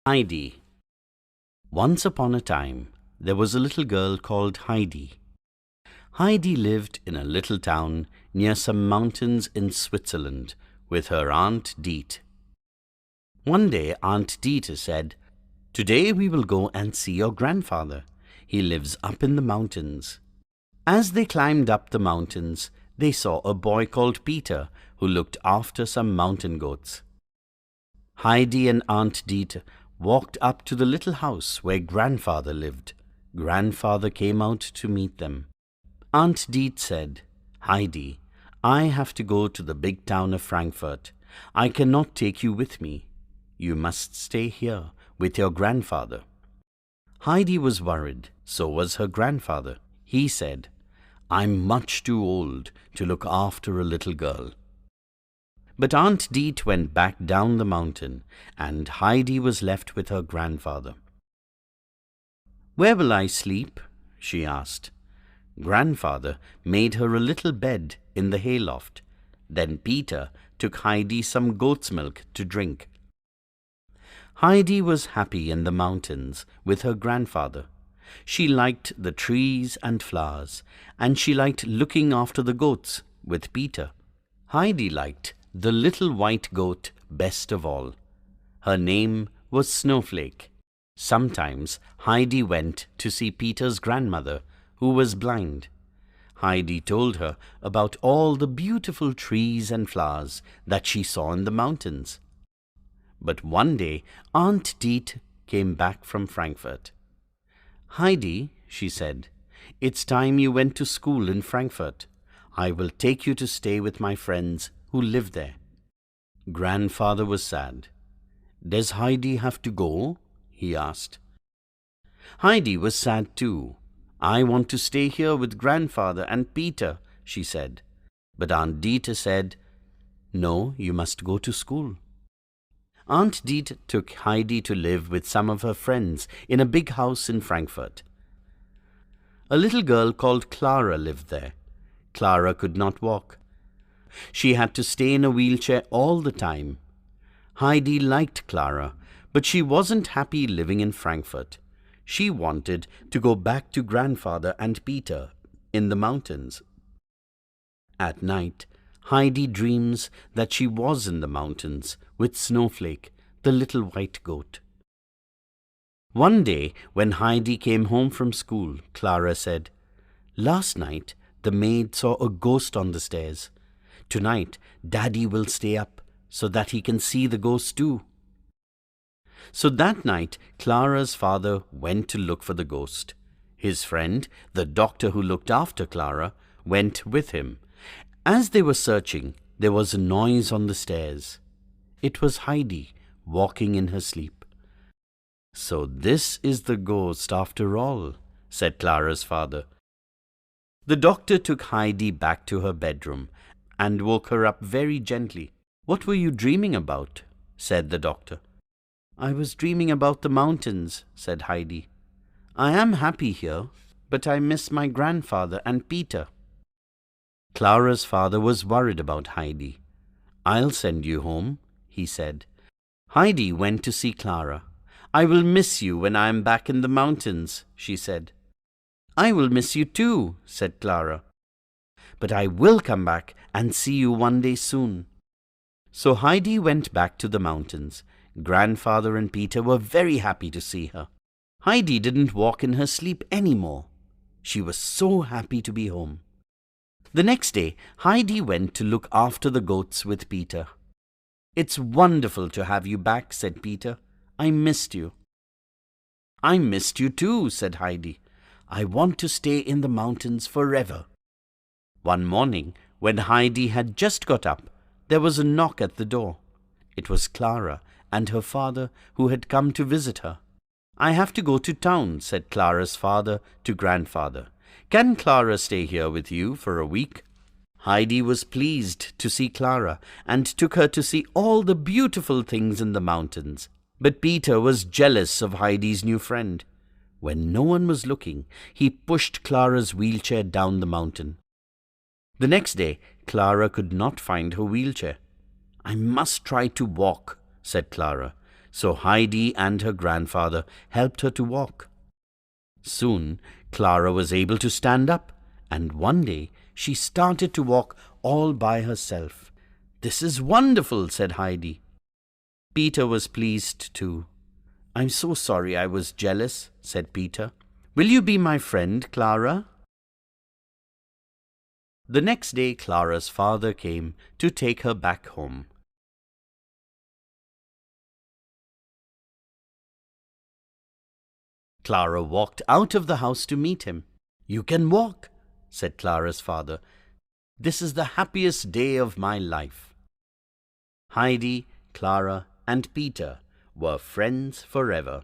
Heidi. Once upon a time, there was a little girl called Heidi. Heidi lived in a little town near some mountains in Switzerland with her Aunt Dete. One day, Aunt Dete said, "Today we will go and see your grandfather. He lives up in the mountains." As they climbed up the mountains, they saw a boy called Peter who looked after some mountain goats. Heidi and Aunt Dete walked up to the little house where grandfather lived. Grandfather came out to meet them. Aunt Dete said, "Heidi, I have to go to the big town of Frankfurt. I cannot take you with me. You must stay here with your grandfather." Heidi was worried, so was her grandfather. He said, "I'm much too old to look after a little girl." But Aunt Dete went back down the mountain, and Heidi was left with her grandfather. "Where will I sleep?" she asked. Grandfather made her a little bed in the hayloft. Then Peter took Heidi some goat's milk to drink. Heidi was happy in the mountains with her grandfather. She liked the trees and flowers, and she liked looking after the goats with Peter. Heidi liked the little white goat best of all. Her name was Snowflake. Sometimes Heidi went to see Peter's grandmother, who was blind. Heidi told her about all the beautiful trees and flowers that she saw in the mountains. But one day Aunt Dete came back from Frankfurt. "Heidi," she said, "it's time you went to school in Frankfurt. I will take you to stay with my friends who live there." Grandfather was sad. "Does Heidi have to go?" he asked. Heidi was sad too. "I want to stay here with grandfather and Peter," she said. But Aunt Dete said, "No, you must go to school." Aunt Dete took Heidi to live with some of her friends in a big house in Frankfurt. A little girl called Clara lived there. Clara could not walk. She had to stay in a wheelchair all the time. Heidi liked Clara, but she wasn't happy living in Frankfurt. She wanted to go back to grandfather and Peter in the mountains. At night, Heidi dreams that she was in the mountains with Snowflake, the little white goat. One day, when Heidi came home from school, Clara said, "Last night, the maid saw a ghost on the stairs. Tonight, Daddy will stay up so that he can see the ghost too." So that night, Clara's father went to look for the ghost. His friend, the doctor who looked after Clara, went with him. As they were searching, there was a noise on the stairs. It was Heidi walking in her sleep. "So this is the ghost after all," said Clara's father. The doctor took Heidi back to her bedroom and woke her up very gently. "What were you dreaming about?" said the doctor. "I was dreaming about the mountains," said Heidi. "I am happy here, but I miss my grandfather and Peter." Clara's father was worried about Heidi. "I'll send you home," he said. Heidi went to see Clara. "I will miss you when I am back in the mountains," she said. "I will miss you too," said Clara. "But I will come back and see you one day soon." So Heidi went back to the mountains. Grandfather and Peter were very happy to see her. Heidi didn't walk in her sleep anymore. She was so happy to be home. The next day, Heidi went to look after the goats with Peter. "It's wonderful to have you back," said Peter. "I missed you." "I missed you too," said Heidi. "I want to stay in the mountains forever." One morning, when Heidi had just got up, there was a knock at the door. It was Clara and her father who had come to visit her. "I have to go to town," said Clara's father to grandfather. "Can Clara stay here with you for a week?" Heidi was pleased to see Clara and took her to see all the beautiful things in the mountains. But Peter was jealous of Heidi's new friend. When no one was looking, he pushed Clara's wheelchair down the mountain. The next day, Clara could not find her wheelchair. "I must try to walk," said Clara. So Heidi and her grandfather helped her to walk. Soon Clara was able to stand up, and one day she started to walk all by herself. "This is wonderful," said Heidi. Peter was pleased too. "I'm so sorry I was jealous," said Peter. "Will you be my friend, Clara?" The next day Clara's father came to take her back home. Clara walked out of the house to meet him. "You can walk," said Clara's father. "This is the happiest day of my life." Heidi, Clara, and Peter were friends forever.